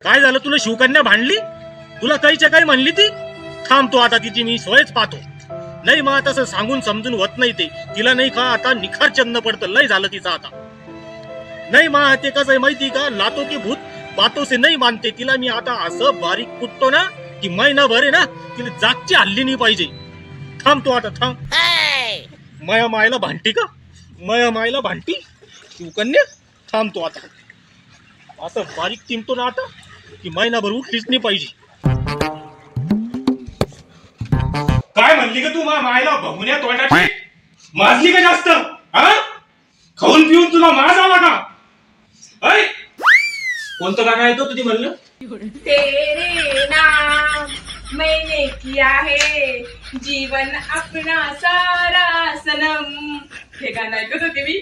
काय झालं, तुला शिवकन्या भांडली? तुला काहीच्या काही म्हणली ती? थांबतो आता, तिची मी सोयच पाहतो. नाही मग तसं सांगून समजून होत नाही ते. तिला नाही का आता निखार चंद पडतं, लय झालं तिचं आता. नाही मा ते कसं आहे माहिती का, लातो की भूत बातों से नाही मानते. तिला मी आता असं बारीक कुटतो ना की महिनाभर आहे ना तिला जागची हल्ली नाही पाहिजे. थांबतो आता, थांब. मया मायला भांडती का? मया मायला भांडती शिवकन्या. थांबतो आता, असं बारीक तिमतो ना आता की महिनाभर उठलीच नाही पाहिजे. काय म्हणली का तू मायला बघून तोंडाची? माजली का जास्त? हा, खाऊन पिऊन तुला माज आला का? कोणतं गाणं ऐकतो तुझी म्हणलं? तेरे नाम मैंने किया है जीवन अपना सारा सनम. हे गाणं ऐकत होते मी.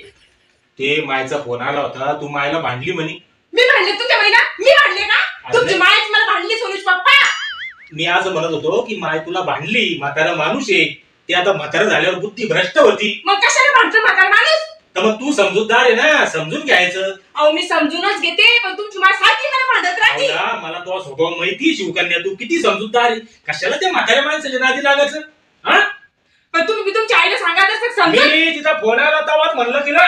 ते मायचा फोन आला होता, तू मायला भांडली म्हणे. मी भांडले तुमच्या बहिणा? मी भांडले का? तुमची मायच मला भांडली सोनुष पप्पा. मी असं म्हणत होतो की माय तुला भांडली. म्हातारा माणूस आहे ते, आता म्हातारा झाल्यावर बुद्धी भ्रष्ट होती. मग कशाला भांडतो म्हातारा माणूस? तर मग तू समजूतदार आहे ना, समजून घ्यायचं. अहो मी समजूनच घेते, पण तुमची माय सारखी मला भांडत राहते. मला तो स्वभाव माहिती शिवकन्या, तू किती समजूतदार आहे. कशाला त्या म्हाताऱ्या माणसाच्या नादी लागायचं? हा, पण तुम्ही तुमच्या आईला सांगायचं समजून. मी तिचा फोन आला तेव्हाच म्हणलं तिला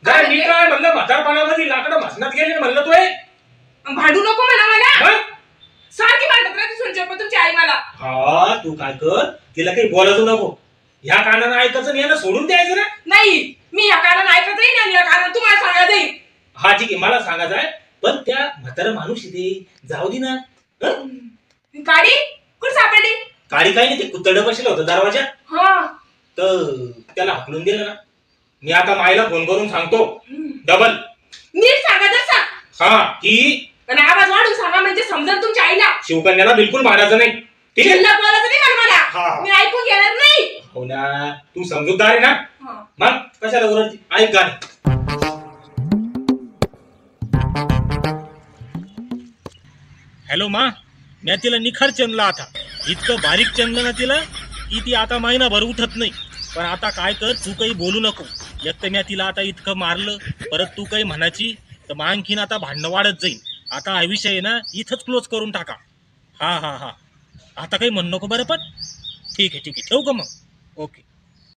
काय मी काय म्हणलं, म्हातारपणामध्ये लाकडं भासण्यात गेले म्हणलं तू. भांडू नको म्हणा मला. सारखी भांडत राहते सोनुष पप्पा तुमची आई मला. हा, तू काय कर, तिला काही बोलायचं नको. ह्या कानानं ऐकायचं आणि यानं सोडून द्यायचं ना. नाही, मी या कारण ऐकत येईल आणि या कारण तुम्हाला सांगा जाईल. हा ठीक आहे, मला सांगायचं आहे, पण त्या म्हातारा माणूस इथे जाऊ दे ना. गाडी कुठे सापडली? गाडी काही नाही, ते कुत्तडं बसलं होतं दरवाजा, हा तर त्याला हाकलून दिलं ना. मी आता माईला फोन करून सांगतो डबल. नीट सांगा जर हा की आणि आवाज वाढून सांगा म्हणजे समजेल तुमच्या आईला. शिवकन्याला बिलकुल मारायचं नाही, ठीक आहे? बोलायचं नाही मला. हा. मी ऐकून घेणार नाही. हो ना, तू समजूतदार आहे ना. मग कशाला ओरडती? ऐक गाणं. हॅलो मा, मी तिला निखार चंदला आता. इतकं बारीक चंदलं ना तिला की ती आता महिनाभर उठत नाही. पण आता काय कर, तू काही बोलू नको. एक तर मी तिला आता इतकं मारलं, परत तू काही म्हणायची तर मग आणखीन आता भांडणं वाढत जाईल. आता हा विषय आहे ना इथंच क्लोज करून टाका. हा हा हा, आता काही म्हणू नको बरं. पण ठीक आहे, ठेवू का मग? ओके.